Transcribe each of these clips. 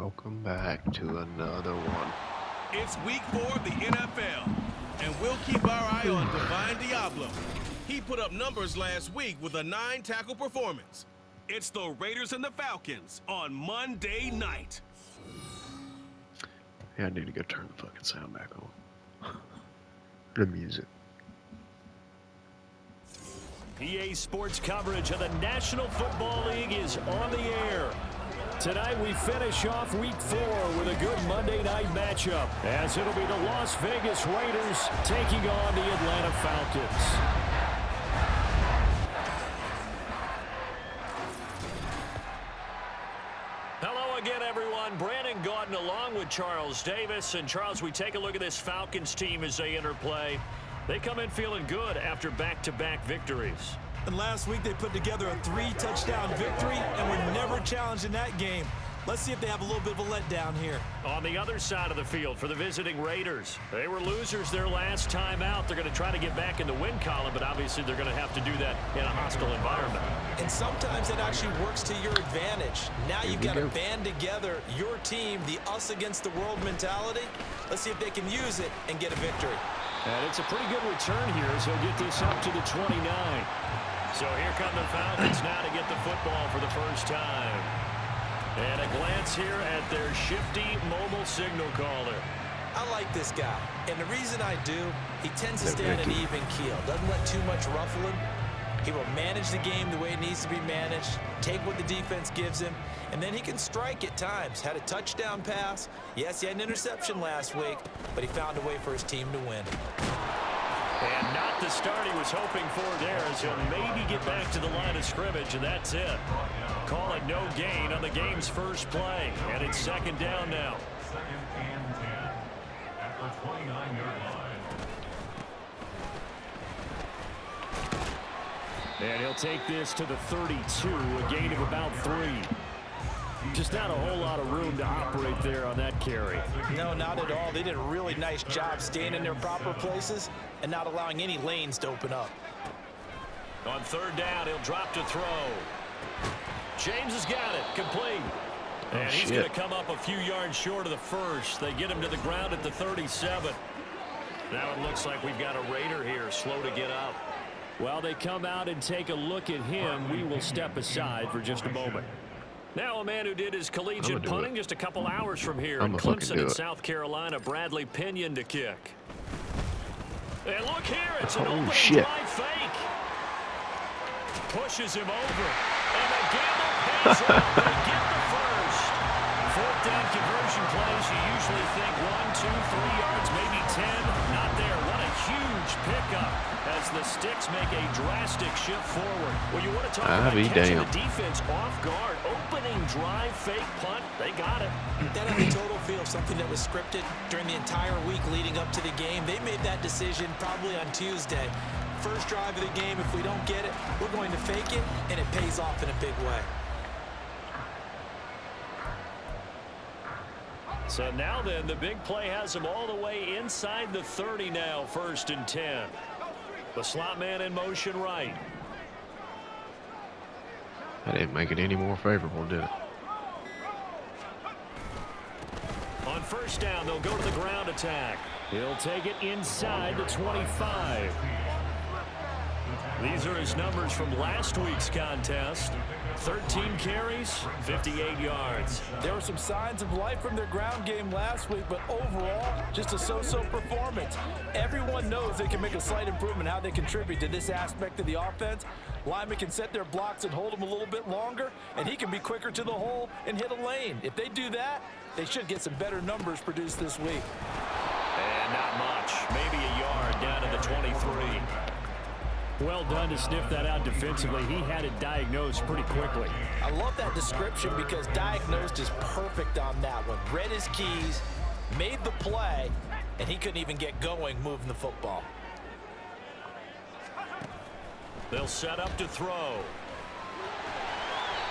Welcome back to another one. It's week 4 of the NFL, and we'll keep our eye on Divine Diablo. He put up numbers last week with a 9-tackle performance. It's the Raiders and the Falcons on Monday night. Yeah, I need to go turn the fucking sound back on. The music. EA Sports coverage of the National Football League is on the air. Tonight we finish off week 4 with a good Monday night matchup, as it'll be the Las Vegas Raiders taking on the Atlanta Falcons. Hello again, everyone. Brandon Gaudin along with Charles Davis. And Charles, we take a look at this Falcons team as they enter play. They come in feeling good after back-to-back victories. And last week they put together a 3-touchdown victory and were never challenged in that game. Let's see if they have a little bit of a letdown here. On the other side of the field for the visiting Raiders, they were losers their last time out. They're going to try to get back in the win column, but obviously they're going to have to do that in a hostile environment. And sometimes it actually works to your advantage. Now you've got to band together your team, the us against the world mentality. Let's see if they can use it and get a victory. And it's a pretty good return here as he'll get this up to the 29. So here come the Falcons now to get the football for the first time. And a glance here at their shifty mobile signal caller. I like this guy. And the reason I do, he tends to stay on an even keel. Doesn't let too much ruffle him. He will manage the game the way it needs to be managed, take what the defense gives him, and then he can strike at times. Had a touchdown pass. Yes, he had an interception last week, but he found a way for his team to win. And not the start he was hoping for there, as he'll maybe get back to the line of scrimmage, and that's it. Call it no gain on the game's first play, and it's second down now. Second and 10 at the 29-yard line. And he'll take this to the 32, a gain of about 3. Just not a whole lot of room to operate there on that carry. No, not at all. They did a really nice job staying in their proper places and not allowing any lanes to open up. On third down, he'll drop to throw. James has got it, complete. And he's going to come up a few yards short of the first. They get him to the ground at the 37. Now it looks like we've got a Raider here, slow to get up. While they come out and take a look at him, we will step aside for just a moment. Now a man who did his collegiate punting just a couple hours from here in Clemson in South Carolina, Bradley Pinion to kick. And look here, it's an open drive fake. Pushes him over. And the gamble pays off. They get the first. Fourth down conversion plays, you usually think 1, 2, 3 yards, maybe 10. Not there. What a huge pickup as the sticks make a drastic shift forward. Well, you want to talk about catching the defense off guard. Opening drive, fake punt. They got it. That had a total feel of something that was scripted during the entire week leading up to the game. They made that decision probably on Tuesday. First drive of the game, if we don't get it, we're going to fake it, and it pays off in a big way. So now then, the big play has him all the way inside the 30 now, 1st and 10. The slot man in motion right. That didn't make it any more favorable, did it? On first down, they'll go to the ground attack. He'll take it inside the 25. These are his numbers from last week's contest. 13 carries, 58 yards. There were some signs of life from their ground game last week, but overall, just a so-so performance. Everyone knows they can make a slight improvement how they contribute to this aspect of the offense. Linemen can set their blocks and hold them a little bit longer, and he can be quicker to the hole and hit a lane. If they do that, they should get some better numbers produced this week. And not much. Maybe a yard down to the 23. Well done to sniff that out defensively. He had it diagnosed pretty quickly. I love that description because diagnosed is perfect on that one. Read his keys, made the play, and he couldn't even get going moving the football. They'll set up to throw.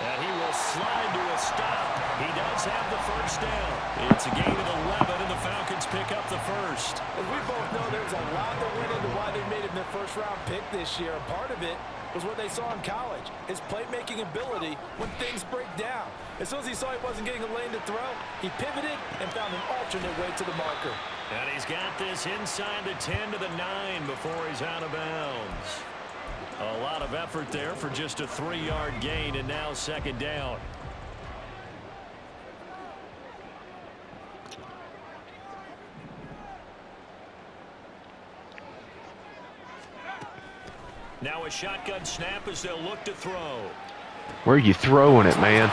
And he will slide to a stop. He does have the first down. It's a gain of 11, and the Falcons pick up the first. As we both know, there's a lot that went into why they made him their first-round pick this year. And part of it was what they saw in college, his playmaking ability when things break down. As soon as he saw he wasn't getting a lane to throw, he pivoted and found an alternate way to the marker. And he's got this inside the 10 to the 9 before he's out of bounds. A lot of effort there for just a 3-yard gain, and now second down. Now a shotgun snap as they'll look to throw. Where are you throwing it, man?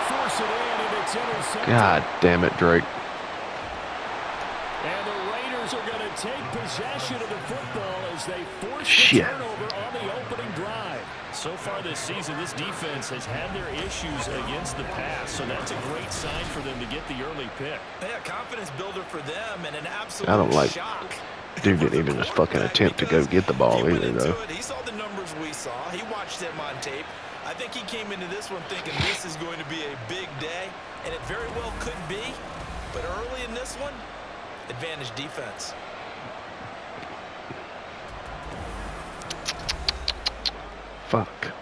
God damn it, Drake. And the Raiders are going to take possession of the football as they force the turnover on the opening drive. So far this season, this defense has had their issues against the pass, so that's a great sign for them to get the early pick. Yeah, confidence builder for them and an absolute I don't like shock. Dude didn't even just fucking attempt to go get the ball either, though. He saw the numbers we saw. He watched them on tape. I think he came into this one thinking this is going to be a big day, and it very well could be. But early in this one, advantage defense. Fuck.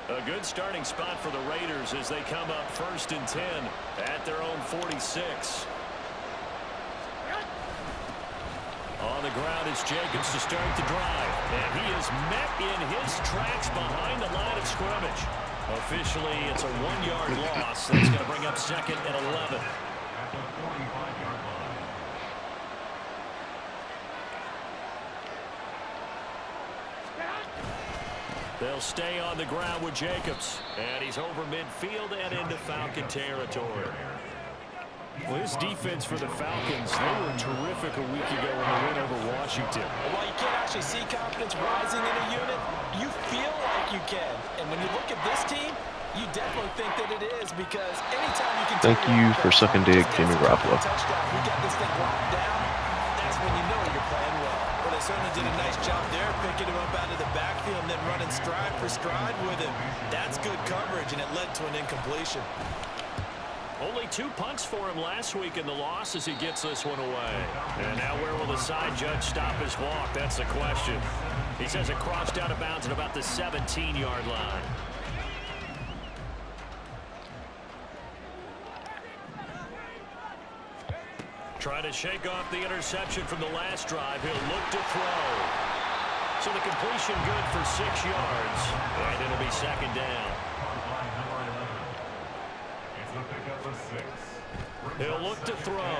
A good starting spot for the Raiders as they come up 1st and 10 at their own 46. On the ground is Jacobs to start the drive. And he is met in his tracks behind the line of scrimmage. Officially, it's a 1-yard loss. That's going to bring up 2nd and 11. At the 45-yard line. They'll stay on the ground with Jacobs. And he's over midfield and into Falcon territory. Well, his defense for the Falcons, they were terrific a week ago in the win over Washington. While you can't actually see confidence rising in a unit, you feel like you can. And when you look at this team, you definitely think that it is, because anytime you can... Thank you for sucking dick, Jimmy Garoppolo. We got this thing locked down. That's when you know you're playing well. Well, they certainly did a nice job there, picking him up out of the backfield and then running stride for stride with him. That's good coverage, and it led to an incompletion. Only 2 punts for him last week in the loss as he gets this one away. And now where will the side judge stop his walk? That's the question. He says it crossed out of bounds at about the 17-yard line. Trying to shake off the interception from the last drive. He'll look to throw. So the completion good for 6 yards. And it'll be second down. He'll look to throw.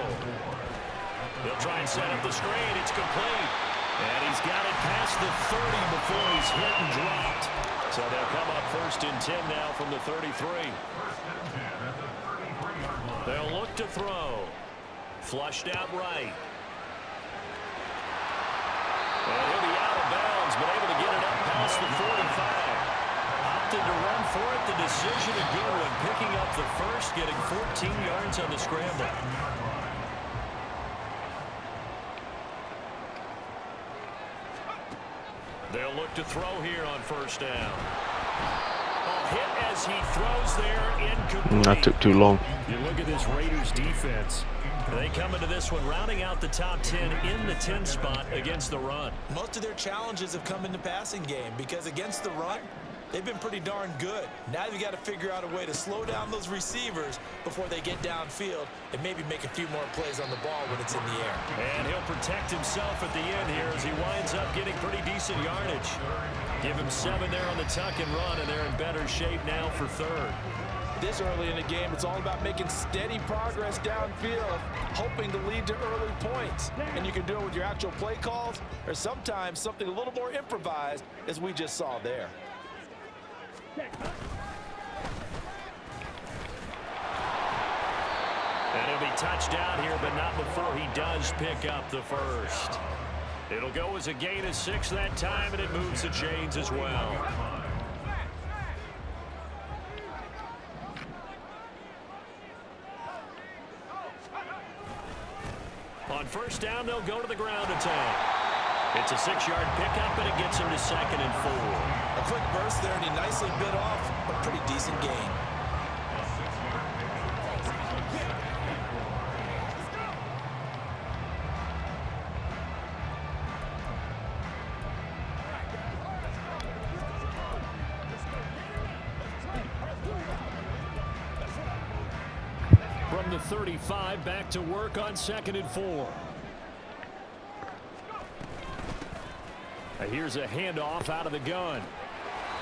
He'll try and set up the screen. It's complete. And he's got it past the 30 before he's hit and dropped. So they'll come up 1st and 10 now from the 33. They'll look to throw. Flushed out right. And he'll be out of bounds, but able to get it up past the 45. Opted to run for it. The decision a good one. Picking up the first, getting 14 yards on the scramble. They'll look to throw here on 1st down. A hit as he throws there, incomplete. That took too long. You look at this Raiders defense. They come into this one rounding out the top 10 in the 10 spot against the run. Most of their challenges have come in the passing game, because against the run, they've been pretty darn good. Now you've got to figure out a way to slow down those receivers before they get downfield and maybe make a few more plays on the ball when it's in the air. And he'll protect himself at the end here as he winds up getting pretty decent yardage. Give him 7 there on the tuck and run, and they're in better shape now for 3rd. This early in the game, it's all about making steady progress downfield, hoping to lead to early points. And you can do it with your actual play calls, or sometimes something a little more improvised, as we just saw there. And he'll be touched out here, but not before he does pick up the first. It'll go as a gain of 6 that time, and it moves the chains as well. On 1st down, they'll go to the ground attack. It's a 6-yard pickup, and it gets him to 2nd and 4. A quick burst there, and he nicely bit off a pretty decent gain. From the 35, back to work on 2nd and 4. Here's a handoff out of the gun.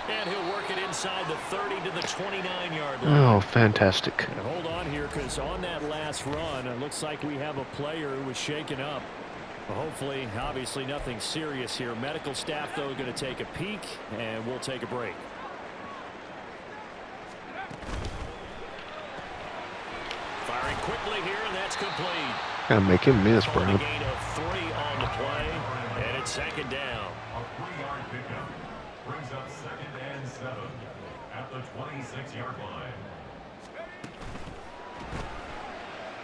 And he'll work it inside the 30 to the 29-yard line. Oh, fantastic. Now hold on here, because on that last run, it looks like we have a player who was shaken up. Well, hopefully, obviously nothing serious here. Medical staff, though, going to take a peek, and we'll take a break. Firing quickly here, and that's complete. Gotta make him miss, bro. A gain of 3 on the play, and it's 2nd down. A 3-yard pickup brings up 2nd and 7 at the 26-yard line.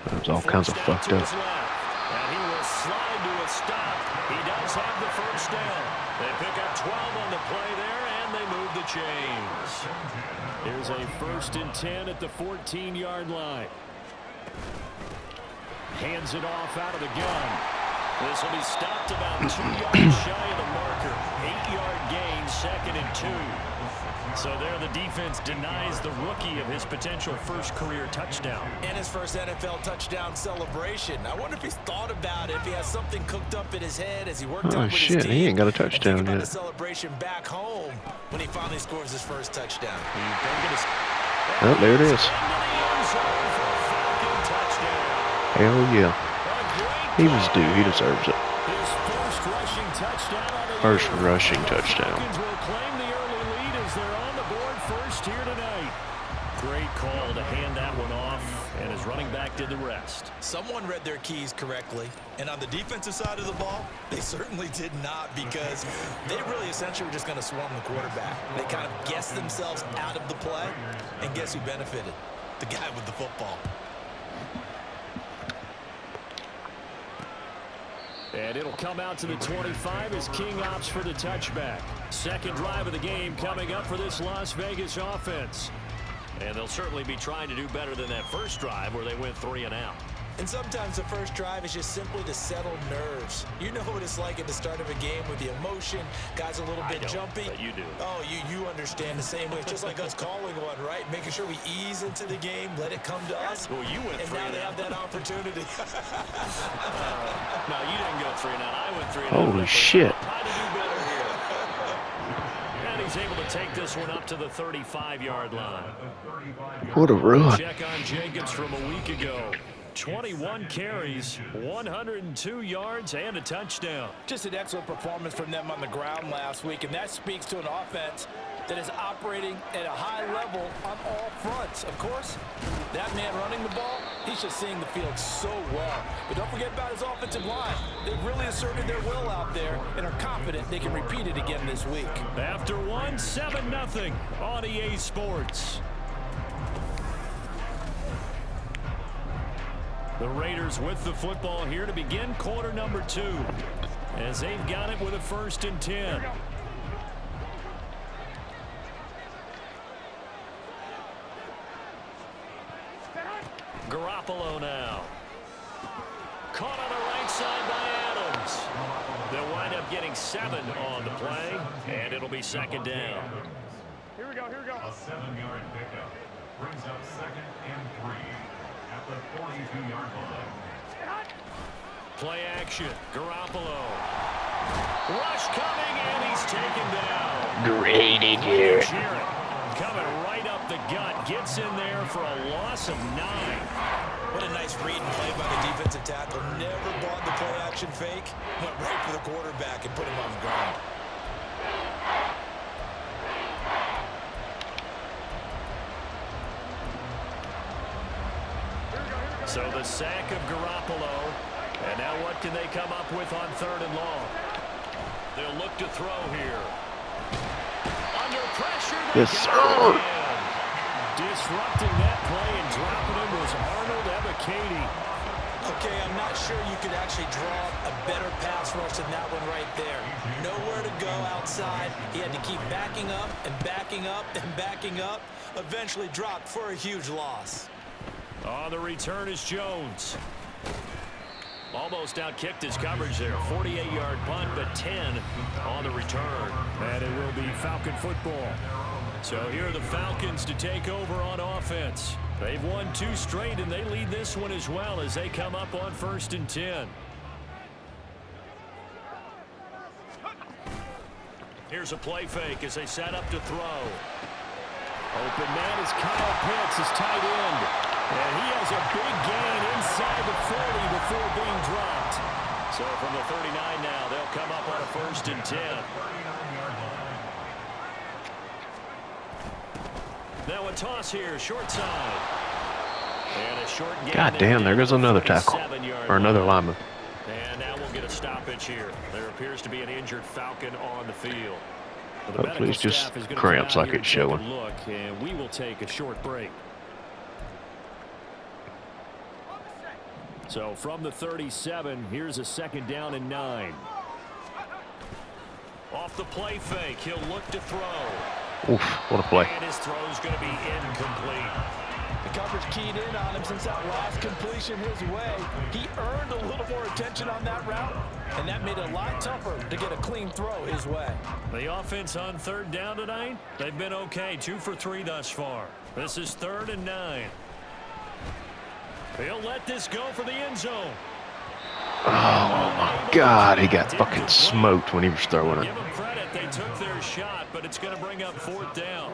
That was all kinds of fucked up. And he will slide to a stop. He does have the first down. They pick up 12 on the play there, and they move the chains. Here's a 1st and 10 at the 14-yard line. Hands it off out of the gun. This will be stopped about 2 yards shy of the marker. 8-yard gain, 2nd and 2. So there the defense denies the rookie of his potential first career touchdown. And his first NFL touchdown celebration. I wonder if he's thought about it, if he has something cooked up in his head as he worked out with his team. He ain't got a touchdown and think about yet. the celebration back home when he finally scores his first touchdown. Oh, there it is. Hell yeah. He was due. He deserves it. First rushing touchdown. Falcons will claim the early lead as they're on the board first here tonight. Great call to hand that one off, and his running back did the rest. Someone read their keys correctly, and on the defensive side of the ball, they certainly did not, because they really essentially were just going to swarm the quarterback. They kind of guessed themselves out of the play, and guess who benefited? The guy with the football. And it'll come out to the 25 as King opts for the touchback. 2nd drive of the game coming up for this Las Vegas offense. And they'll certainly be trying to do better than that first drive where they went 3 and out. And sometimes the first drive is just simply to settle nerves. You know what it's like at the start of a game with the emotion. Guys a little bit jumpy. But you do. Oh, you understand the same way. It's just like us calling one, right? Making sure we ease into the game, let it come to us. Well, you went 3 and now they have that opportunity. No, you didn't go 3 and out. I went 3 and out. Holy shit. How to do better here. And he's able to take this one up to the 35-yard line. What a run. Check on Jacobs from a week ago. 21 carries, 102 yards, and a touchdown. Just an excellent performance from them on the ground last week, and that speaks to an offense that is operating at a high level on all fronts. Of course, that man running the ball, he's just seeing the field so well. But don't forget about his offensive line. They've really asserted their will out there and are confident they can repeat it again this week. After one, 7-0 on EA Sports. The Raiders with the football here to begin quarter number 2, as they've got it with a 1st and 10. Garoppolo now. Caught on the right side by Adams. They'll wind up getting 7 on the play, and it'll be 2nd down. Here we go. A 7-yard pickup brings up 2nd and 3 at the 42-yard line. Play action. Garoppolo. Rush coming, and he's taken down. Graded here. Coming right up the gut. Gets in there for a loss of 9. What a nice read and play by the defensive tackle. Never bought the play action fake. Went right for the quarterback and put him on the ground. So the sack of Garoppolo. And now what can they come up with on 3rd and long? They'll look to throw here. Under pressure. Yes, sir. Disrupting that play and dropping him was Arnold Ebiketie. Okay, I'm not sure you could actually draw a better pass rush than that one right there. Nowhere to go outside. He had to keep backing up and backing up and backing up. Eventually dropped for a huge loss. On the return is Jones. Almost outkicked his coverage there. 48-yard punt, but 10 on the return. And it will be Falcon football. So here are the Falcons to take over on offense. They've won 2 straight, and they lead this one as well as they come up on 1st and 10. Here's a play fake as they set up to throw. Open man is Kyle Pitts, his tight end. And he has a big gain inside the 40 before being dropped. So from the 39 now, they'll come up on a 1st and 10. Now a toss here, short side. And a short gain. God damn, there goes another tackle. Or another lineman. And now we'll get a stoppage here. There appears to be an injured Falcon on the field. Well, the hopefully it's just staff is gonna cramps come out like here it's and take a showing. look, and we will take a short break. So from the 37, here's a 2nd down and 9. Off the play fake, he'll look to throw. Oof, what a play. And his throw's going to be incomplete. The coverage keyed in on him since that last completion his way. He earned a little more attention on that route, and that made it a lot tougher to get a clean throw his way. The offense on 3rd down tonight, they've been okay. 2 for 3 thus far. This is 3rd and 9. He'll let this go for the end zone. Oh my God, he got fucking smoked when he was throwing it. Give them credit, they took their shot, but it's going to bring up 4th down.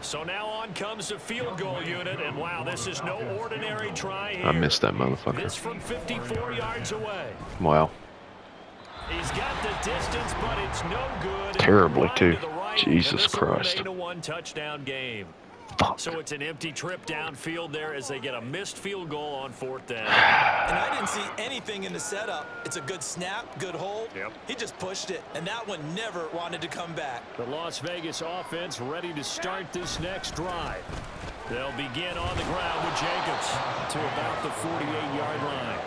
So now on comes the field goal unit, and wow, this is no ordinary try here. I missed that motherfucker. This from 54 yards away. Wow. He's got the distance, but it's no good. Terribly, Right too. to the right, Jesus and this will Christ. remain a 1-touchdown game. Fuck. So it's an empty trip downfield there as they get a missed field goal on 4th down. And I didn't see anything in the setup. It's a good snap, good hold. Yep. He just pushed it, and that one never wanted to come back. The Las Vegas offense ready to start this next drive. They'll begin on the ground with Jacobs to about the 48-yard line.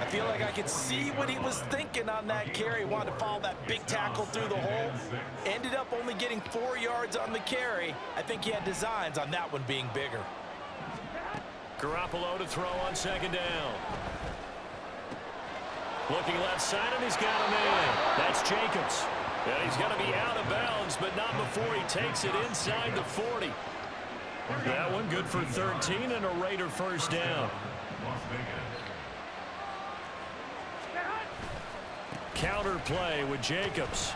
I feel like I could see what he was thinking on that carry. Wanted to follow that big tackle through the hole. Ended up only getting 4 yards on the carry. I think he had designs on that one being bigger. Garoppolo to throw on 2nd down. Looking left side, and he's got a man. That's Jacobs. And he's going to be out of bounds, but not before he takes it inside the 40. That one good for 13 and a Raider 1st down. Counter play with Jacobs.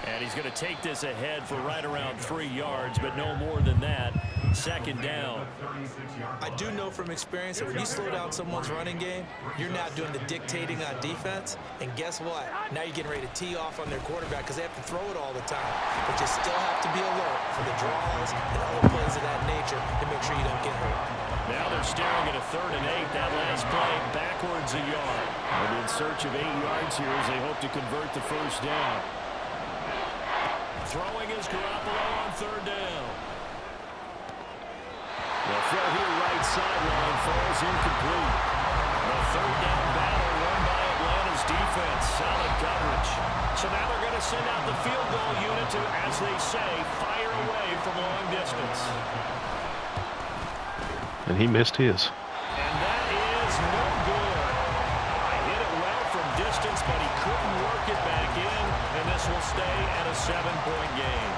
And he's going to take this ahead for right around 3 yards, but no more than that. 2nd down. I do know from experience that when you slow down someone's running game, you're not doing the dictating on defense. And guess what? Now you're getting ready to tee off on their quarterback because they have to throw it all the time. But you still have to be alert for the draws and other plays of that nature to make sure you don't get hurt. Now they're staring at a 3rd and 8. That last play backwards a yard. And in search of 8 yards here as they hope to convert the 1st down. Throwing is Garoppolo on 3rd down. The throw here right sideline falls incomplete. The 3rd down battle won by Atlanta's defense. Solid coverage. So now they're going to send out the field goal unit to, as they say, fire away from long distance. And he missed his. And that is no good. I hit it well from distance, but he couldn't work it back in, and this will stay at a 7-point game.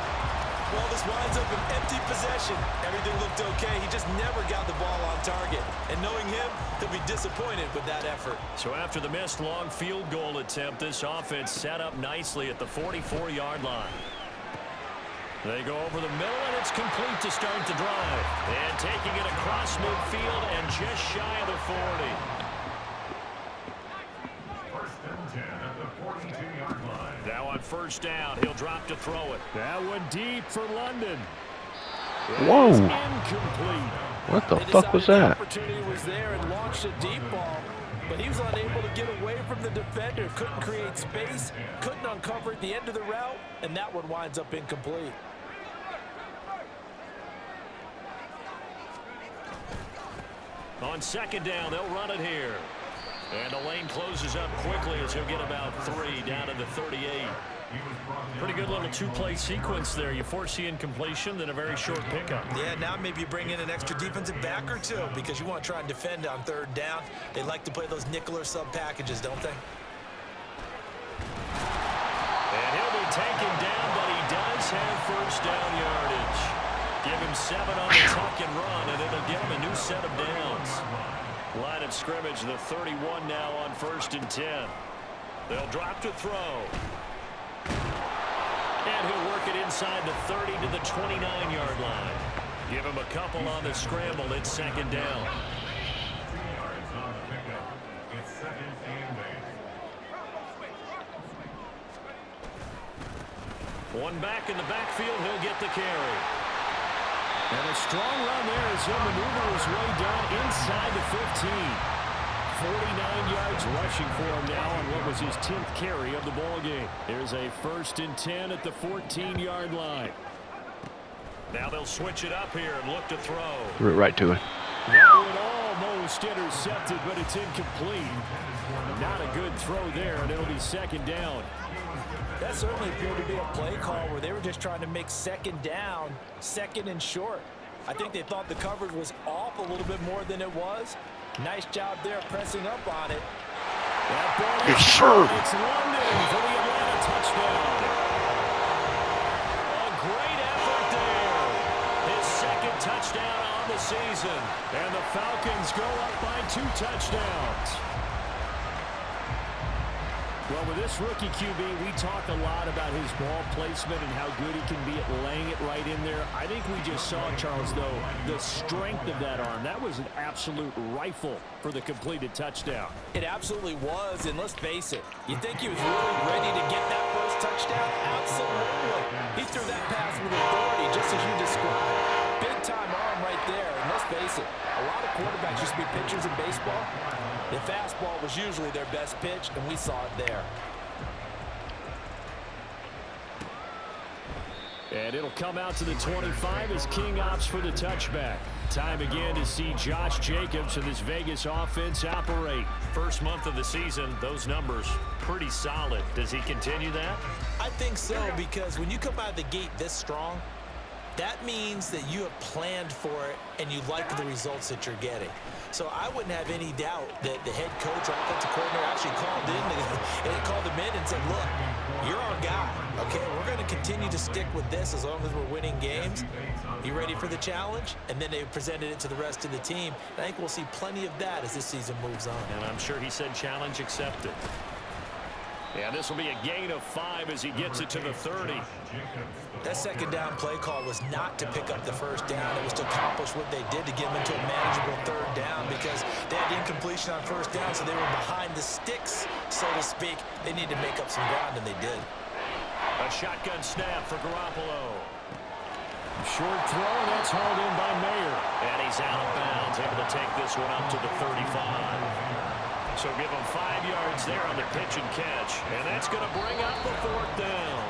Well, this winds up an empty possession. Everything looked okay. He just never got the ball on target. And knowing him, he'll be disappointed with that effort. So after the missed long field goal attempt, this offense set up nicely at the 44-yard line. They go over the middle, and it's complete to start the drive. And taking it across midfield and just shy of the 40. 1st and 10 at the 42-yard line. Now on 1st down, he'll drop to throw it. That one deep for London. Whoa. It's incomplete. What the They fuck was decided the that? opportunity was there and launched a deep ball, but he was unable to get away from the defender. Couldn't create space, couldn't uncover at the end of the route, and that one winds up incomplete. On second down, they'll run it here. And the lane closes up quickly as he'll get about 3 down to the 38. Pretty good little two-play sequence there. You force the incompletion, then a very short pickup. Yeah, now maybe you bring in an extra defensive back or two because you want to try and defend on third down. They like to play those nickel or sub packages, don't they? And he'll be taken down, but he does have first down yardage. Give him 7 on the tuck and run, and it'll give him a new set of downs. Line of scrimmage, the 31 now on 1st and 10. They'll drop to throw. And he'll work it inside the 30 to the 29-yard line. Give him a couple on the scramble. It's second down. 2 yards on the pickup. It's second and 8. One back in the backfield. He'll get the carry. And a strong run there as he'll maneuver his way down inside the 15. 49 yards rushing for him now on what was his 10th carry of the ball game. There's a 1st and 10 at the 14-yard line. Now they'll switch it up here and look to throw. Threw it right to him. That one almost intercepted, but it's incomplete. Not a good throw there, and it'll be second down. That certainly appeared to be a play call where they were just trying to make second down, second and short. I think they thought the coverage was off a little bit more than it was. Nice job there pressing up on it. That ball Yes, sir. It's London for the Atlanta touchdown. A great effort there. His second touchdown on the season. And the Falcons go up by 2 touchdowns. Well, with this rookie QB, we talk a lot about his ball placement and how good he can be at laying it right in there. I think we just saw, Charles, though, the strength of that arm. That was an absolute rifle for the completed touchdown. It absolutely was, and let's face it, you think he was really ready to get that first touchdown? Absolutely. He threw that pass with authority, just as you described. Big-time arm right there, and let's face it, a lot of quarterbacks used to be pitchers in baseball. The fastball was usually their best pitch, and we saw it there. And it'll come out to the 25 as King opts for the touchback. Time again to see Josh Jacobs and this Vegas offense operate. First month of the season, those numbers pretty solid. Does he continue that? I think so, because when you come out of the gate this strong, that means that you have planned for it and you like the results that you're getting. So I wouldn't have any doubt that the head coach or offensive coordinator actually called him in and said, look, you're our guy, okay? We're going to continue to stick with this as long as we're winning games. You ready for the challenge? And then they presented it to the rest of the team. And I think we'll see plenty of that as this season moves on. And I'm sure he said challenge accepted. Yeah, this will be a gain of 5 as he gets it to the 30. That second down play call was not to pick up the first down. It was to accomplish what they did to get them into a manageable third down because they had incompletion on first down, so they were behind the sticks, so to speak. They needed to make up some ground, and they did. A shotgun snap for Garoppolo. Short throw, and that's hauled in by Mayer. And he's out of bounds, able to take this one up to the 35. So give him 5 yards there on the pitch and catch. And that's going to bring up the 4th down.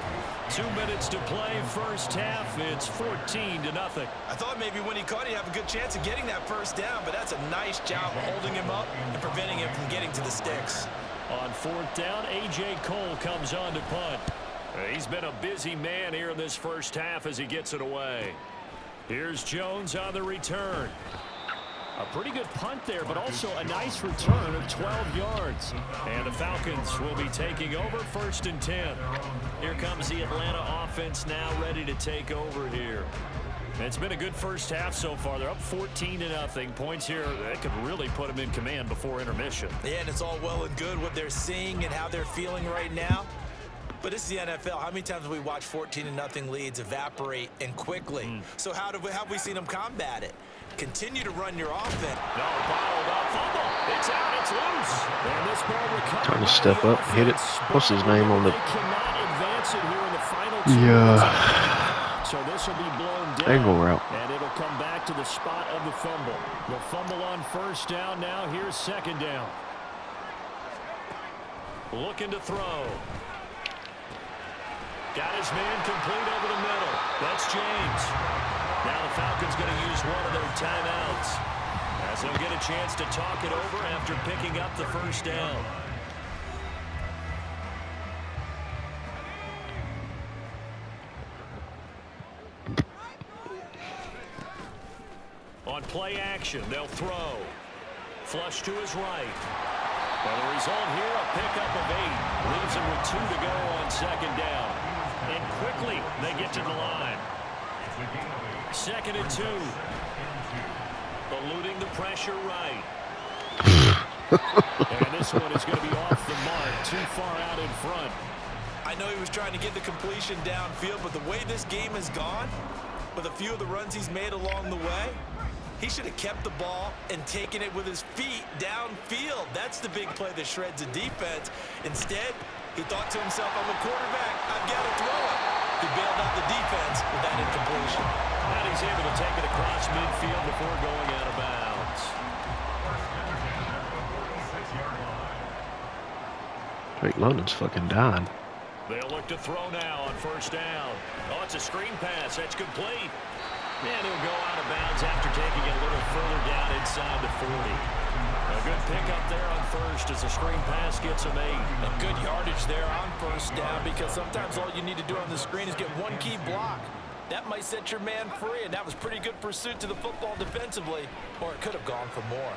2 minutes to play, first half. It's 14-0. I thought maybe when he caught it, he'd have a good chance of getting that first down, but that's a nice job holding him up and preventing him from getting to the sticks. On 4th down, A.J. Cole comes on to punt. He's been a busy man here in this first half as he gets it away. Here's Jones on the return. A pretty good punt there, but also a nice return of 12 yards. And the Falcons will be taking over 1st and 10. Here comes the Atlanta offense now ready to take over here. It's been a good first half so far. They're up 14-0. Points here that could really put them in command before intermission. Yeah, and it's all well and good what they're seeing and how they're feeling right now. But it's the NFL. How many times have we watched 14-0 leads evaporate and quickly? So how have we seen them combat it? Continue to run your offense. No, bottled up fumble. It's out. It's loose. And this ball recovered. Trying to step up, hit it. What's his name on the? They cannot advance it here in the final 2 minutes. So this will be blown down. Angle route. And it'll come back to the spot of the fumble. The fumble on first down now. Here's second down. Looking to throw. Got his man complete over the middle. That's James. Now the Falcons going to use one of their timeouts. As So get a chance to talk it over after picking up the first down. On play action, they'll throw. Flush to his right. Well, the result here, a pickup of 8. Leaves him with 2 to go on second down. And quickly, they get to the line. 2nd and 2. Eluding the pressure right. And this one is going to be off the mark, too far out in front. I know he was trying to get the completion downfield, but the way this game has gone, with a few of the runs he's made along the way, he should have kept the ball and taken it with his feet downfield. That's the big play that shreds a defense. Instead, he thought to himself, I'm a quarterback, I've got to throw it. He bailed out the defense with that incompletion. And he's able to take it across midfield before going out of bounds. Drake London's fucking dying. They'll look to throw now on first down. Oh, it's a screen pass. That's complete. And he'll go out of bounds after taking it a little further down inside the 40. A good pickup there on first as the screen pass gets him 8. A good yardage there on first down, because sometimes all you need to do on the screen is get one key block. That might set your man free, and that was pretty good pursuit to the football defensively, or it could have gone for more.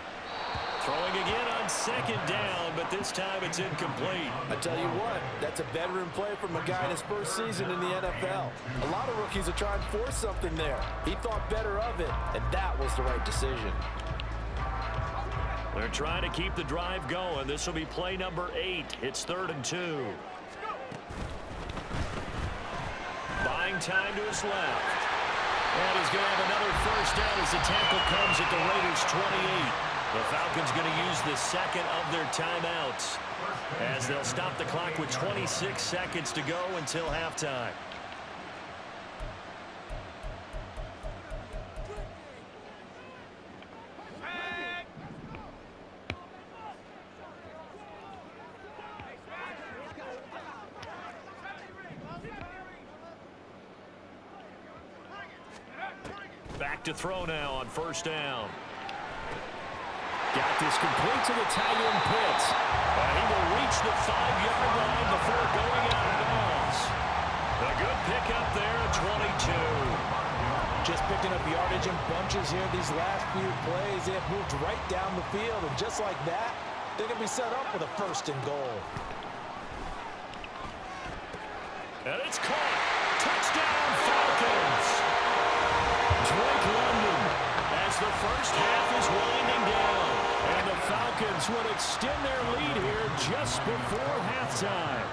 Throwing again on second down, but this time it's incomplete. I tell you what, that's a veteran play from a guy in his first season in the NFL. A lot of rookies are trying to force something there. He thought better of it, and that was the right decision. They're trying to keep the drive going. This will be play number 8. It's 3rd and 2. Buying time to his left. And he's going to have another first down as the tackle comes at the Raiders' 28. The Falcons going to use the second of their timeouts as they'll stop the clock with 26 seconds to go until halftime. Back to throw now on first down. Got this complete to the tight end Pitts. And he will reach the 5-yard line before going out of bounds. A good pickup there at 22. Just picking up yardage in bunches here these last few plays. They have moved right down the field, and just like that, they're going to be set up with a 1st and goal. And it's caught. Touchdown, Falcons. Drake London as the first half is winding down. And the Falcons would extend their lead here just before halftime.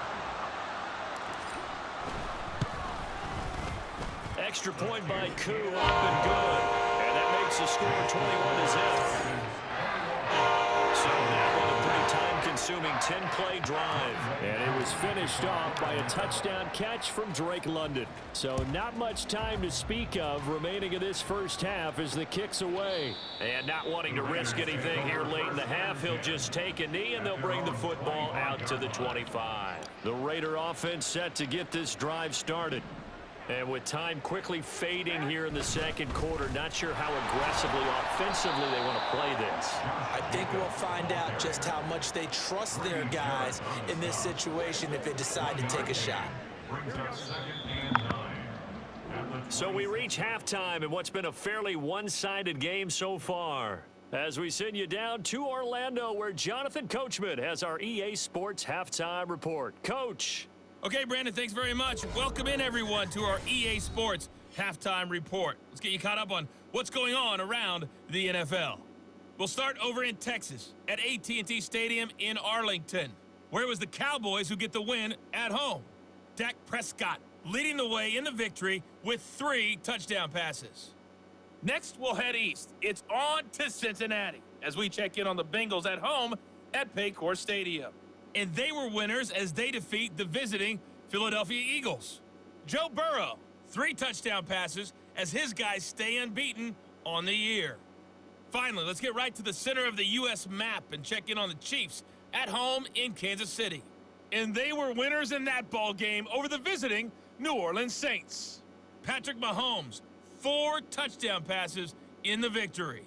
Extra point by Koo, up and good. And that makes the score 21-0. So that one a pretty time-consuming 10-play drive. And it was finished off by a touchdown catch from Drake London. So not much time to speak of remaining in this first half as the kick's away. And not wanting to risk anything here late in the half, he'll just take a knee and they'll bring the football out to the 25. The Raider offense set to get this drive started. And with time quickly fading here in the second quarter, not sure how aggressively, offensively they want to play this. I think we'll find out just how much they trust their guys in this situation if they decide to take a shot. So we reach halftime in what's been a fairly one-sided game so far. As we send you down to Orlando, where Jonathan Coachman has our EA Sports Halftime Report. Coach. Okay, Brandon, thanks very much. Welcome in, everyone, to our EA Sports Halftime Report. Let's get you caught up on what's going on around the NFL. We'll start over in Texas at AT&T Stadium in Arlington, where it was the Cowboys who get the win at home. Dak Prescott leading the way in the victory with 3 touchdown passes. Next, we'll head east. It's on to Cincinnati as we check in on the Bengals at home at Paycor Stadium. And they were winners as they defeat the visiting Philadelphia Eagles. Joe Burrow, 3 touchdown passes as his guys stay unbeaten on the year. Finally, let's get right to the center of the U.S. map and check in on the Chiefs at home in Kansas City. And they were winners in that ball game over the visiting New Orleans Saints. Patrick Mahomes, 4 touchdown passes in the victory.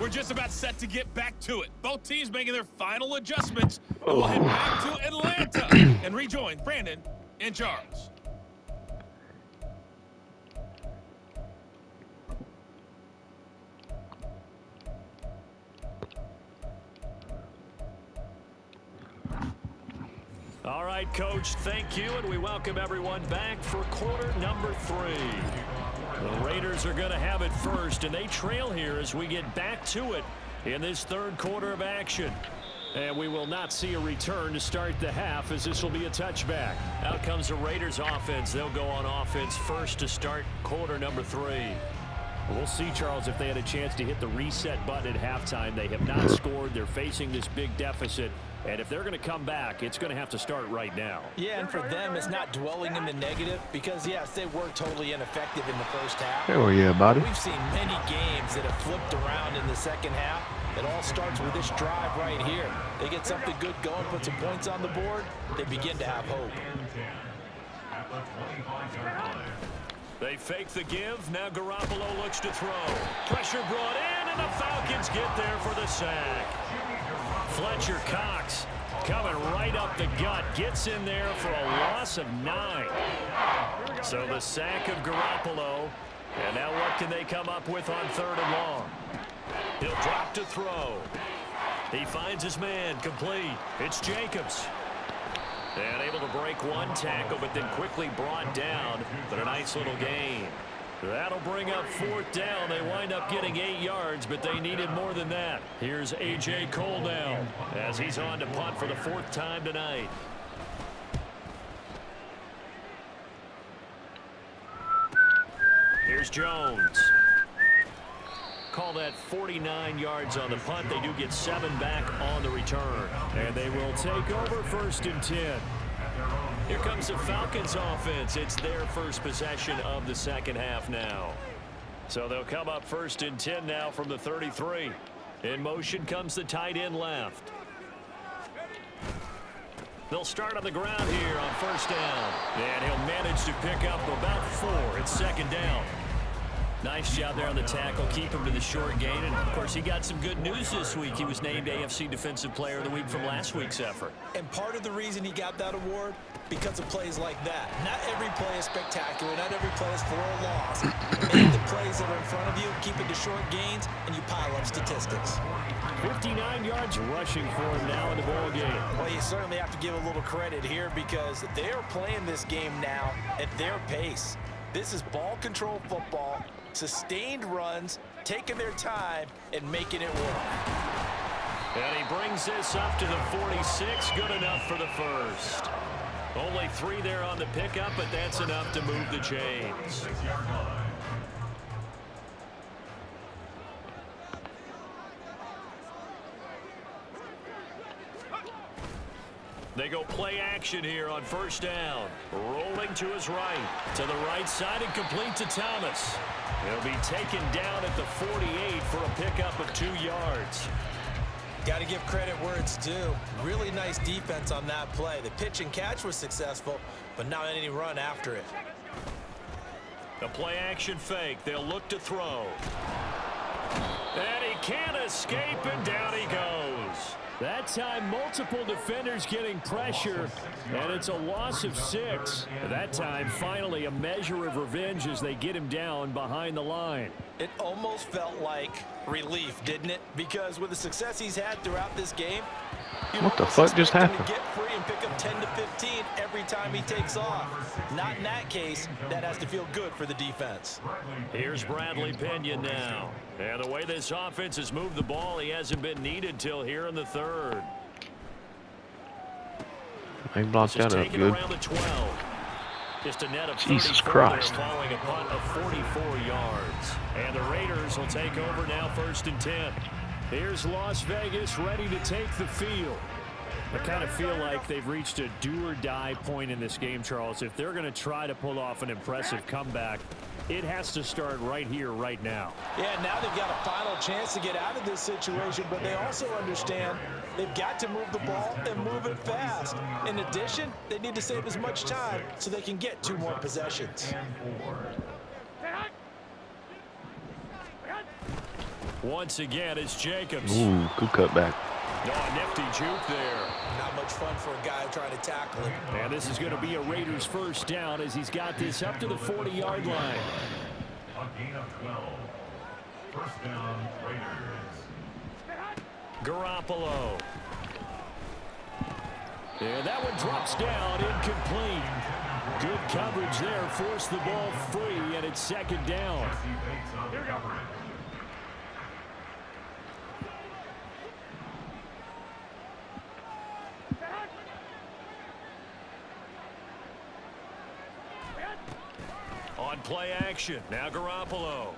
we're just about set to get back to it. Both teams making their final adjustments. And we'll head back to Atlanta and rejoin Brandon and Charles. All right, Coach, thank you, and we welcome everyone back for quarter number 3. The Raiders are going to have it first, and they trail here as we get back to it in this third quarter of action. And we will not see a return to start the half, as this will be a touchback. Out comes the Raiders offense. They'll go on offense first to start quarter number 3. We'll see, Charles, if they had a chance to hit the reset button at halftime. They have not scored. They're facing this big deficit. And if they're going to come back, it's going to have to start right now. Yeah, and for them, it's not dwelling in the negative because, yes, they were totally ineffective in the first half. Hell yeah, buddy. We've seen many games that have flipped around in the second half. It all starts with this drive right here. They get something good going, put some points on the board, they begin to have hope. They fake the give. Now Garoppolo looks to throw. Pressure brought in, and the Falcons get there for the sack. Fletcher Cox coming right up the gut. Gets in there for a loss of 9. So the sack of Garoppolo. And now what can they come up with on 3rd and long? He'll drop to throw. He finds his man. Complete. It's Jacobs. And able to break one tackle, but then quickly brought down. But a nice little gain. That'll bring up 4th down. They wind up getting 8 yards, but they needed more than that. Here's A.J. Cole now as he's on to punt for the 4th time tonight. Here's Jones. Call that 49 yards on the punt. They do get 7 back on the return. And they will take over 1st and 10. Here comes the Falcons offense. It's their first possession of the second half now. So they'll come up 1st and 10 now from the 33. In motion comes the tight end left. They'll start on the ground here on 1st down. And he'll manage to pick up about 4. It's 2nd down. Nice job there on the tackle. Keep him to the short gain. And, of course, he got some good news this week. He was named AFC Defensive Player of the Week from last week's effort. And part of the reason he got that award, because of plays like that. Not every play is spectacular. Not every play is for a loss. Make the plays that are in front of you, keep it to short gains, and you pile up statistics. 59 yards rushing for him now in the ball game. Well, you certainly have to give a little credit here because they are playing this game now at their pace. This is ball control football, sustained runs, taking their time, and making it work. And he brings this up to the 46. Good enough for the first. Only 3 there on the pickup, but that's enough to move the chains. They go play action here on 1st down. Rolling to his right. To the right side and complete to Thomas. He'll be taken down at the 48 for a pickup of 2 yards. Got to give credit where it's due. Really nice defense on that play. The pitch and catch was successful, but not any run after it. The play action fake. They'll look to throw. And he can't escape, and down he goes. That time, multiple defenders getting pressure, and it's a loss of 6. That time, finally, a measure of revenge as they get him down behind the line. It almost felt like relief, didn't it? Because with the success he's had throughout this game, what the fuck just happened? To get free and pick up 10 to 15 every time he takes off. Not in that case. That has to feel good for the defense. Here's Bradley Pinion now. And the way this offense has moved the ball, he hasn't been needed till here in the 3rd. They blocked that up good. Around the 12. Just a net of Jesus Christ. Following a punt of 44 yards. And the Raiders will take over now 1st and 10. Here's Las Vegas ready to take the field. I kind of feel like they've reached a do-or-die point in this game, Charles. If they're going to try to pull off an impressive comeback, it has to start right here, right now. Yeah, now they've got a final chance to get out of this situation, but they also understand they've got to move the ball and move it fast. In addition, they need to save as much time so they can get 2 more possessions. Once again, it's Jacobs. Ooh, good cutback. Oh, nifty juke there. Not much fun for a guy trying to tackle him. And this is going to be a Raiders first down as he's got this up to the 40-yard line. A gain of 12. First down, Raiders. Garoppolo. And that one drops down, incomplete. Good coverage there, forced the ball free, and it's second down. Here we go. On play action, now Garoppolo.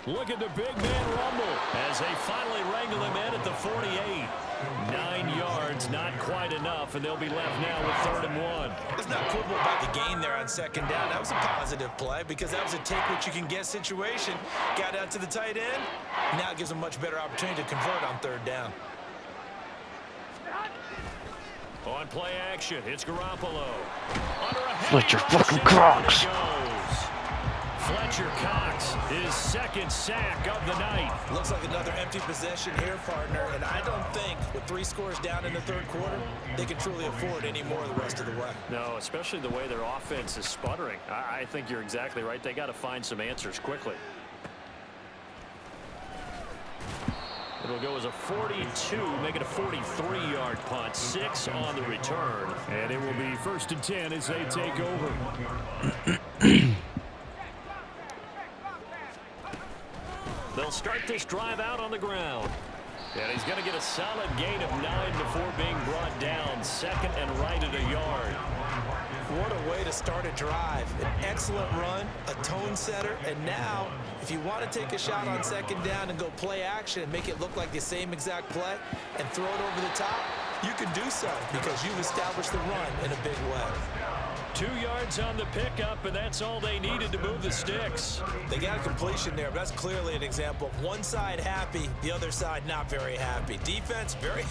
Look at the big man rumble as they finally wrangle him in at the 48. 9 yards, not quite enough, and they'll be left now with 3rd and 1. Let's not quibble about the gain there on second down. That was a positive play because that was a take-what-you-can-get situation. Got out to the tight end. Now it gives them a much better opportunity to convert on 3rd down. On play action, it's Garoppolo. Fletcher fucking Cox. Fletcher Cox, his 2nd sack of the night. Looks like another empty possession here, partner, and I don't think with 3 scores down in the 3rd quarter, they can truly afford any more the rest of the way. No, especially the way their offense is sputtering. I think you're exactly right. They got to find some answers quickly. It'll go as a 42, make it a 43-yard punt, 6 on the return. And it will be 1st and 10 as they take over. They'll start this drive out on the ground. And he's going to get a solid gain of 9 before being brought down. 2nd and right at a yard. What a way to start a drive. An excellent run, a tone setter, and now if you want to take a shot on 2nd down and go play action and make it look like the same exact play and throw it over the top, you can do so because you've established the run in a big way. 2 yards on the pickup, and that's all they needed to move the sticks. They got a completion there, but that's clearly an example of one side happy, the other side not very happy. Defense, very,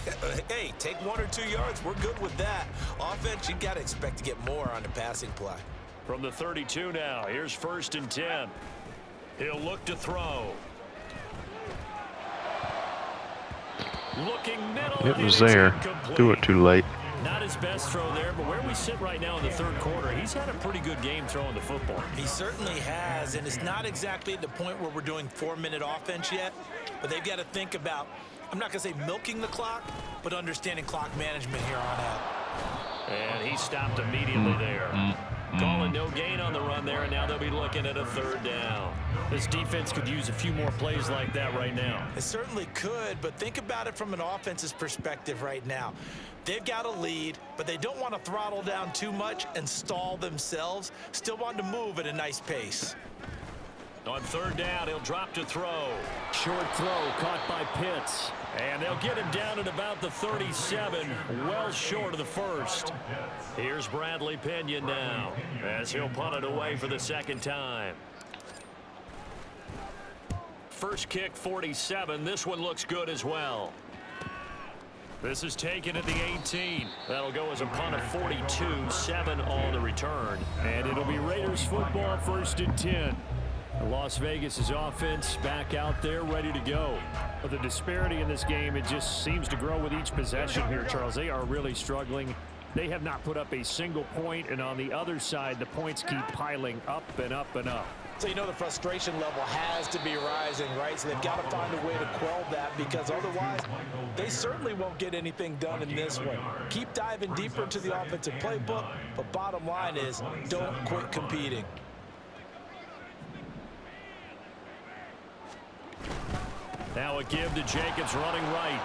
hey, take 1 or 2 yards, we're good with that. Offense, you got to expect to get more on the passing play. From the 32 now, here's 1st and 10. He'll look to throw. Looking middle. It was there. Threw it too late. Not his best throw there, but where we sit right now in the 3rd quarter, he's had a pretty good game throwing the football. He certainly has, and it's not exactly at the point where we're doing 4-minute offense yet, but they've got to think about, I'm not going to say milking the clock, but understanding clock management here on out. And he stopped immediately there. Calling no gain on the run there, and now they'll be looking at a 3rd down. This defense could use a few more plays like that right now. It certainly could, but think about it from an offense's perspective right now. They've got a lead, but they don't want to throttle down too much and stall themselves. Still want to move at a nice pace. On 3rd down, he'll drop to throw. Short throw caught by Pitts. And they'll get him down at about the 37, well short of the 1st. Here's Bradley Pinion now as he'll punt it away for the 2nd time. First kick, 47. This one looks good as well. This is taken at the 18. That'll go as a punt of 42, 7 on the return. And it'll be Raiders football, 1st and 10. Las Vegas' offense back out there ready to go. But the disparity in this game, it just seems to grow with each possession here, Charles. They are really struggling. They have not put up a single point, and on the other side, the points keep piling up and up and up. So you know the frustration level has to be rising, right? So they've got to find a way to quell that because otherwise they certainly won't get anything done in this one. Keep diving deeper into the offensive playbook, but bottom line is don't quit competing. Now a give to Jacobs running right.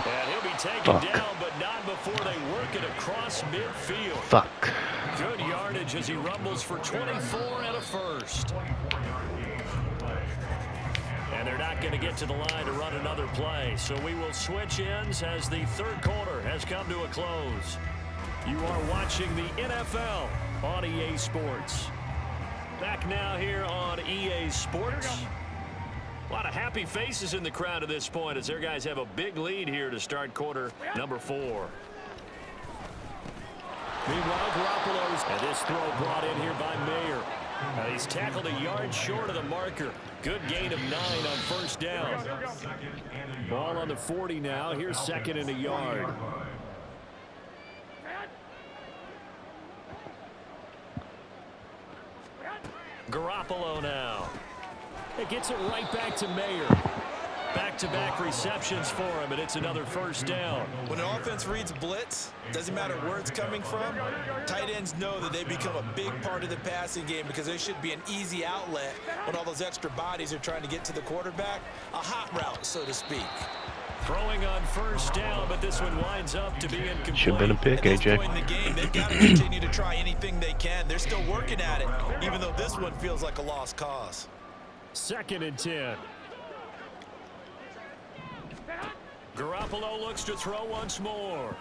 And he'll be taken down, but not before they work it across midfield. Fuck. Good yardage as he rumbles for 24 and a 1st. And they're not going to get to the line to run another play. So we will switch ends as the 3rd quarter has come to a close. You are watching the NFL on EA Sports. Back now here on EA Sports. A lot of happy faces in the crowd at this point as their guys have a big lead here to start quarter number 4. Meanwhile, Garoppolo's, and this throw brought in here by Mayer. He's tackled a yard short of the marker. Good gain of 9 on first down. Ball on the 40 now. Here's second and a yard. Garoppolo now. It gets it right back to Mayer. Back-to-back receptions for him, and it's another first down. When an offense reads blitz, doesn't matter where it's coming from, tight ends know that they become a big part of the passing game because there should be an easy outlet when all those extra bodies are trying to get to the quarterback. A hot route, so to speak. Throwing on first down, but this one winds up to be incomplete. Should have been a pick, At this AJ. point in the game, they've got to continue to try anything they can. They're still working at it, even though this one feels like a lost cause. Second and 10. Garoppolo looks to throw once more.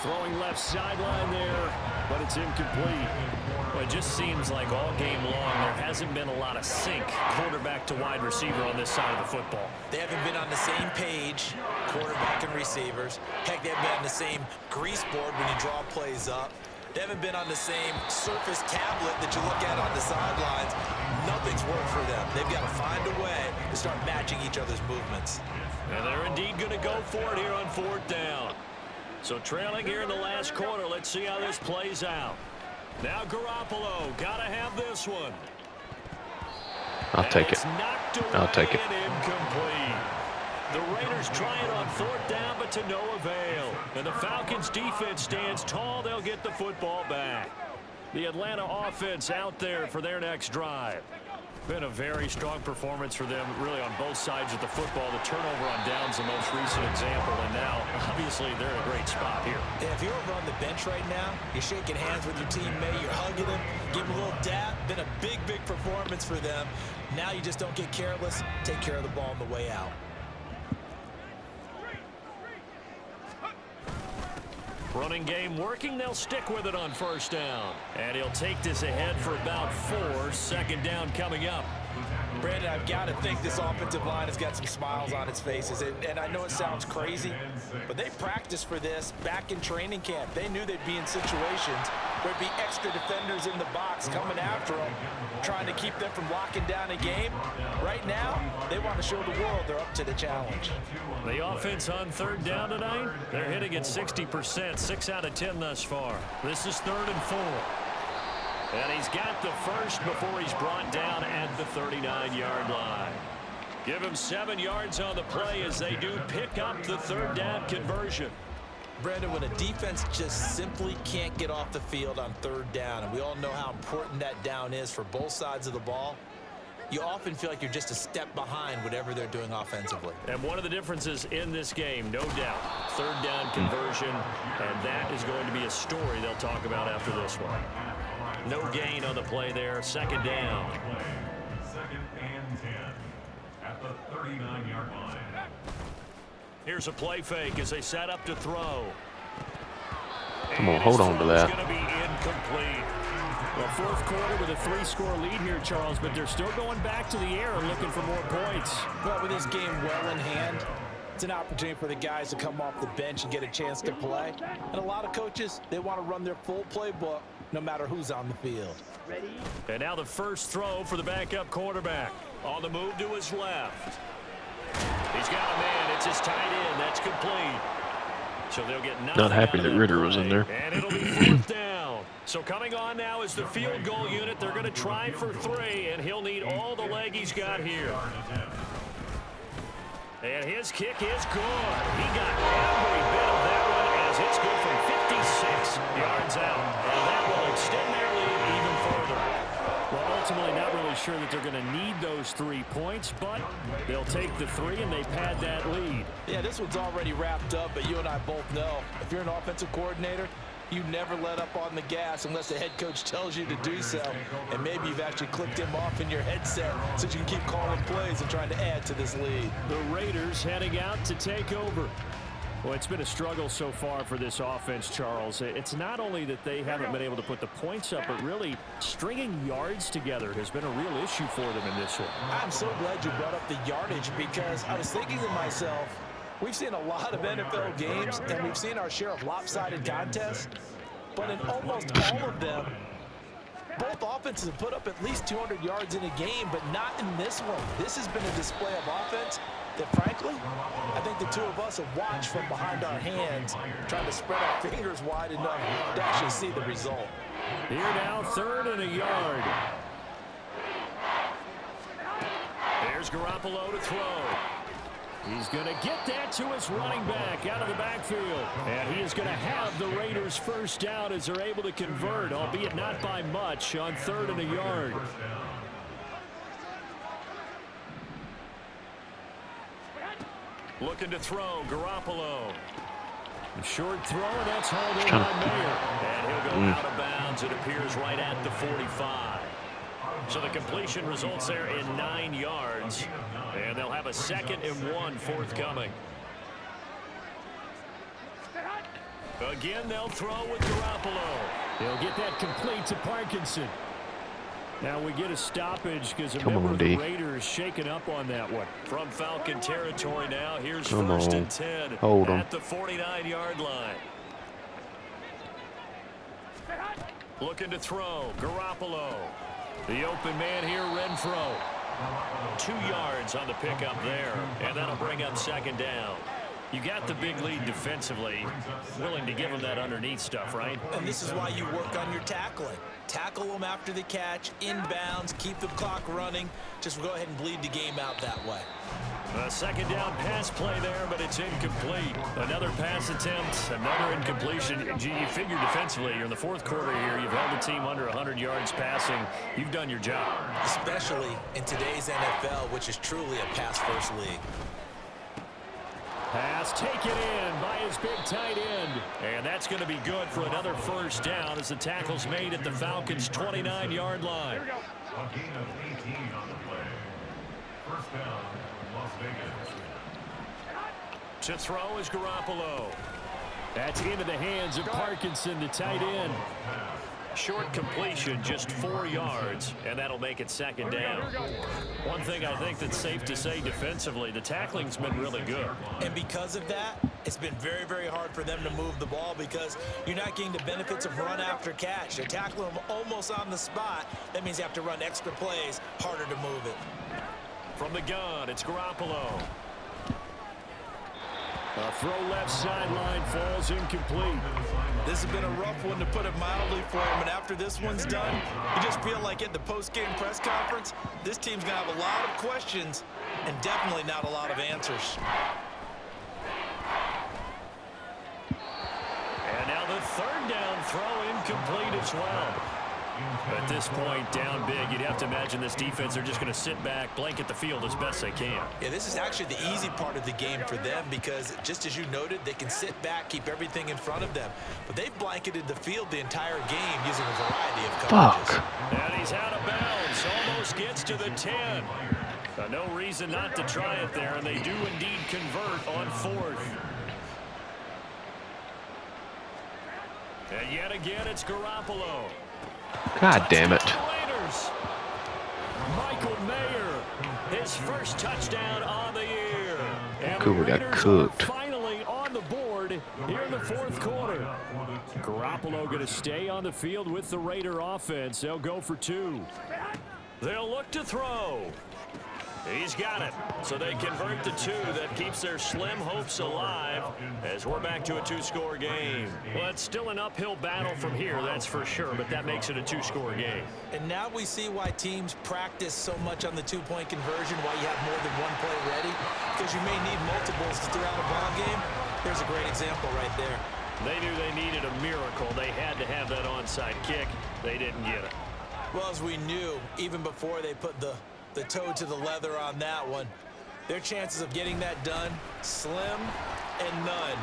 Throwing left sideline there, but it's incomplete. Well, it just seems like all game long there hasn't been a lot of sync quarterback to wide receiver on this side of the football. They haven't been on the same page, quarterback and receivers. Heck, they haven't been on the same grease board when you draw plays up. They haven't been on the same surface tablet that you look at on the sidelines. Nothing's worked for them. They've got to find a way to start matching each other's movements. And they're indeed going to go for it here on fourth down. So trailing here in the last quarter, let's see how this plays out. Now Garoppolo, got to have this one. I'll take it. I'll take it. Incomplete. The Raiders try it on fourth down, but to no avail. And the Falcons defense stands tall. They'll get the football back. The Atlanta offense out there for their next drive. Been a very strong performance for them, really, on both sides of the football. The turnover on downs, the most recent example, and now, obviously, they're in a great spot here. Yeah, if you're over on the bench right now, you're shaking hands with your teammate, you're hugging him, give him a little dap. Been a big, big performance for them. Now you just don't get careless. Take care of the ball on the way out. Running game working. They'll stick with it on first down. And he'll take this ahead for about 4. Second down coming up. Brandon, I've got to think this offensive line has got some smiles on its faces. And I know it sounds crazy, but they practiced for this back in training camp. They knew they'd be in situations where there'd be extra defenders in the box coming after them, trying to keep them from locking down a game. Right now, they want to show the world they're up to the challenge. The offense on third down tonight, they're hitting at 60%, 6 out of 10 thus far. This is 3rd and 4. And he's got the first before he's brought down at the 39-yard line. Give him 7 yards on the play as they do pick up the third down conversion. Brandon, when a defense just simply can't get off the field on third down, and we all know how important that down is for both sides of the ball, you often feel like you're just a step behind whatever they're doing offensively. And one of the differences in this game, no doubt, third down conversion, and that is going to be a story they'll talk about after this one. No gain on the play there. Second down. 2nd and 10 at the 39-yard line. Here's a play fake as they set up to throw. Come on, hold on to that. It's going to be incomplete. Well, fourth quarter with a 3-score lead here, Charles, but they're still going back to the air and looking for more points. Well, with this game well in hand, it's an opportunity for the guys to come off the bench and get a chance to play. And a lot of coaches, they want to run their full playbook no matter who's on the field. And now the first throw for the backup quarterback. On the move to his left. He's got a man. It's his tight end. That's complete. So they'll get nothing. Not happy out that of Ritter was in there. And it'll be 4th down. So coming on now is the field goal unit. They're going to try for 3, and he'll need all the leg he's got here. And his kick is good. He got every bit of that one as it's good from 56 yards out. And that will extend their lead even further. Well, ultimately not really sure that they're going to need those 3 points, but they'll take the 3 and they pad that lead. Yeah, this one's already wrapped up, but you and I both know if you're an offensive coordinator, you never let up on the gas unless the head coach tells you to do so. And maybe you've actually clicked him off in your headset so you can keep calling plays and trying to add to this lead. The Raiders heading out to take over. Well, it's been a struggle so far for this offense, Charles. It's not only that they haven't been able to put the points up, but really stringing yards together has been a real issue for them in this one. I'm so glad you brought up the yardage because I was thinking to myself, we've seen a lot of NFL games and we've seen our share of lopsided contests, but in almost all of them, Both offenses have put up at least 200 yards in a game, but not in this one. This has been a display of offense that, frankly, I think the two of us have watched from behind our hands, trying to spread our fingers wide enough to actually see the result. Here now, 3rd and a yard. There's Garoppolo to throw. He's going to get that to his running back out of the backfield. And he is going to have the Raiders first down as they're able to convert, albeit not by much, on 3rd and a yard. Looking to throw, Garoppolo. Short throw, and that's hauled in by Mayer. And he'll go out of bounds, it appears, right at the 45. So the completion results there in 9 yards. And they'll have a 2nd and 1 forthcoming. Again, they'll throw with Garoppolo. He'll get that complete to Parkinson. Now we get a stoppage because a member of the Raiders shaken up on that one. From Falcon territory now, here's 1st and 10 at the 49-yard line. Looking to throw, Garoppolo. The open man here, Renfro. 2 yards on the pickup there, and that'll bring up 2nd down. You got the big lead defensively, willing to give them that underneath stuff, right? And this is why you work on your tackling. Tackle them after the catch, inbounds, keep the clock running. Just go ahead and bleed the game out that way. A 2nd down pass play there, but it's incomplete. Another pass attempt, another incompletion. You figure defensively, you're in the 4th quarter here. You've held the team under 100 yards passing. You've done your job. Especially in today's NFL, which is truly a pass-first league. Pass taken in by his big tight end. And that's going to be good for another first down as the tackle's made at the Falcons' 29-yard line. A gain of 18 on the play. First down, Las Vegas. To throw is Garoppolo. That's into the hands of Parkinson, the tight end. Short completion, just 4 yards, and that'll make it 2nd down. One thing I think that's safe to say defensively, the tackling's been really good. And because of that, it's been very, very hard for them to move the ball because you're not getting the benefits of run after catch. They're tackling them almost on the spot. That means you have to run extra plays, harder to move it. From the gun, it's Garoppolo. A throw left sideline falls incomplete. This has been a rough one, to put it mildly, for him. And after this one's done, you just feel like at the post-game press conference, this team's going to have a lot of questions and definitely not a lot of answers. And now the 3rd down throw incomplete as well. At this point, down big, you'd have to imagine this defense, they're just going to sit back, blanket the field as best they can. Yeah, this is actually the easy part of the game for them because, just as you noted, they can sit back, keep everything in front of them. But they've blanketed the field the entire game using a variety of coverages. And he's out of bounds, almost gets to the 10. No reason not to try it there, and they do indeed convert on 4th. And yet again, it's Garoppolo. God damn it. Michael Mayer, his first touchdown on the year. And Cooper got cooked. Finally on the board here in the 4th quarter. Garoppolo going to stay on the field with the Raider offense. They'll go for 2. They'll look to throw. He's got it. So they convert the 2. That keeps their slim hopes alive as we're back to a 2-score game. Well, it's still an uphill battle from here, that's for sure, but that makes it a 2-score game. And now we see why teams practice so much on the 2-point conversion, why you have more than one play ready, because you may need multiples throughout a ball game. There's a great example right there. They knew they needed a miracle. They had to have that onside kick. They didn't get it. Well, as we knew, even before they put the toe to the leather on that one, their chances of getting that done, slim and none.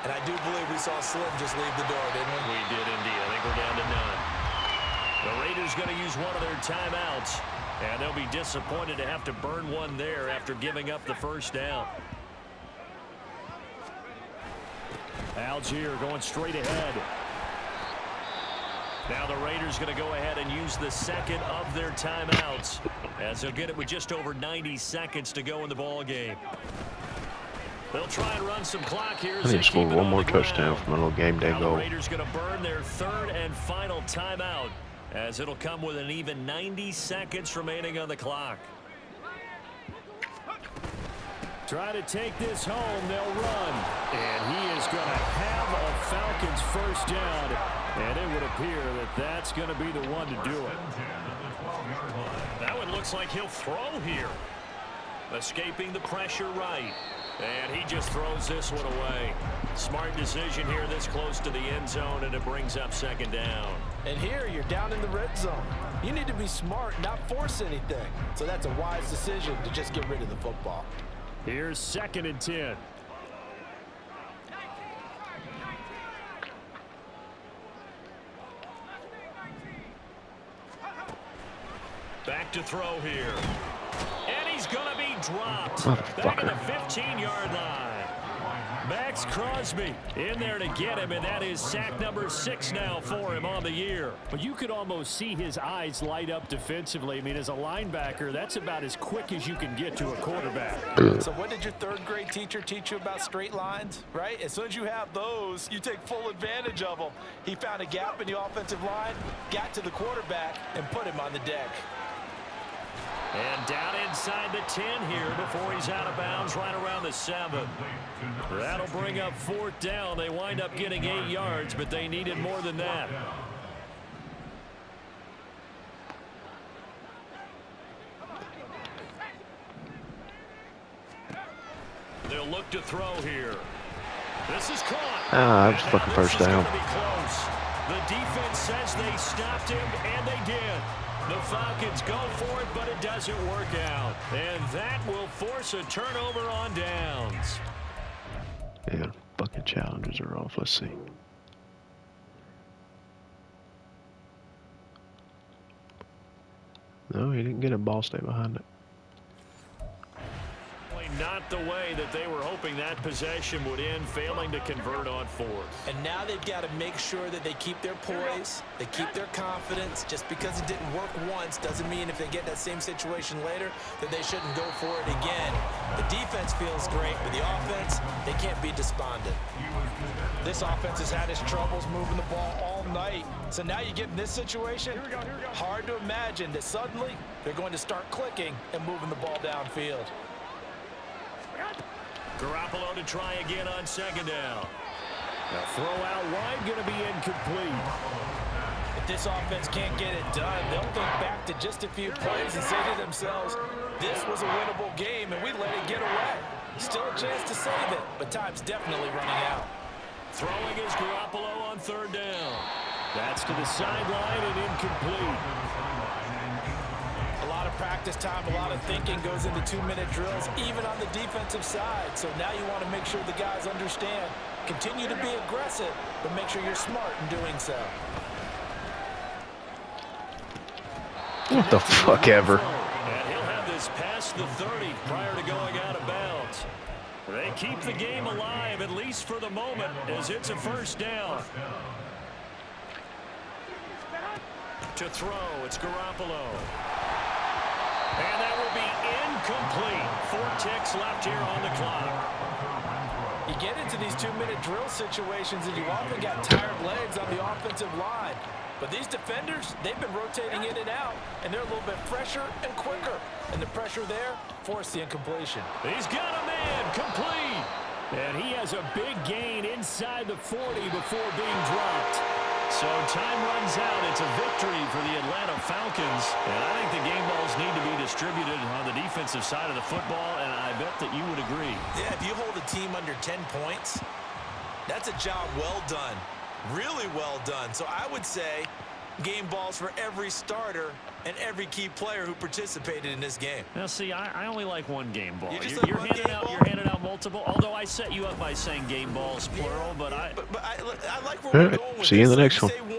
And I do believe we saw Slim just leave the door, didn't we? We did indeed. I think we're down to none. The Raiders going to use one of their timeouts, and they'll be disappointed to have to burn one there after giving up the first down. Algier going straight ahead. Now the Raiders going to go ahead and use the 2nd of their timeouts as they'll get it with just over 90 seconds to go in the ball game. They'll try and run some clock here. I need to score one more touchdown for my little game day goal. The Raiders going to burn their 3rd and final timeout as it'll come with an even 90 seconds remaining on the clock. Try to take this home. They'll run. And he is going to have a Falcons first down. And it would appear that that's going to be the one to do it. That one looks like he'll throw here. Escaping the pressure right. And he just throws this one away. Smart decision here this close to the end zone, and it brings up second down. And here you're down in the red zone. You need to be smart, not force anything. So that's a wise decision to just get rid of the football. Here's 2nd and 10. Back to throw here. And he's going to be dropped. Back at the 15-yard line. Max Crosby in there to get him, and that is sack number 6 now for him on the year. But you could almost see his eyes light up defensively. I mean, as a linebacker, that's about as quick as you can get to a quarterback. So what did your 3rd grade teacher teach you about straight lines, right? As soon as you have those, you take full advantage of them. He found a gap in the offensive line, got to the quarterback, and put him on the deck. And down inside the 10 here before he's out of bounds right around the 7. That'll bring up 4th down. They wind up getting 8 yards, but they needed more than that. They'll look to throw here. This is caught. That's fucking first down. The defense says they stopped him, and they did. The Falcons go for it, but it doesn't work out. And that will force a turnover on downs. Yeah, fucking challenges are off. Let's see. No, he didn't get a ball. Stay behind it. Not the way that they were hoping that possession would end, failing to convert on 4th. And now they've got to make sure that they keep their poise, they keep their confidence. Just because it didn't work once doesn't mean if they get that same situation later that they shouldn't go for it again. The defense feels great, but the offense, they can't be despondent. This offense has had its troubles moving the ball all night. So now you get in this situation, hard to imagine that suddenly they're going to start clicking and moving the ball downfield. Garoppolo to try again on 2nd down. Now throw out wide, going to be incomplete. If this offense can't get it done, they'll think back to just a few plays and say to themselves, this was a winnable game and we let it get away. Still a chance to save it, but time's definitely running out. Throwing is Garoppolo on 3rd down. That's to the sideline and incomplete. A lot of practice time, a lot of thinking goes into 2-minute drills, even on the defensive side. So now you want to make sure the guys understand. Continue to be aggressive, but make sure you're smart in doing so. What the fuck ever? And he'll have this past the 30 prior to going out of bounds. They keep the game alive, at least for the moment, as it's a first down. To throw, it's Garoppolo. And that will be incomplete. 4 ticks left here on the clock. You get into these 2-minute drill situations and you often got tired legs on the offensive line. But these defenders, they've been rotating in and out, and they're a little bit fresher and quicker. And the pressure there forced the incompletion. He's got a man, complete. And he has a big gain inside the 40 before being dropped. So time runs out. It's a victory for the Atlanta Falcons. And I think the game balls need to be distributed on the defensive side of the football, and I bet that you would agree. Yeah, if you hold a team under 10 points, that's a job well done. Really well done. So I would say game balls for every starter and every key player who participated in this game. Now, see, I only like one game ball. You're handing out multiple. Although I set you up by saying game balls plural, but I like where we're going with See you in this. the next So one. you say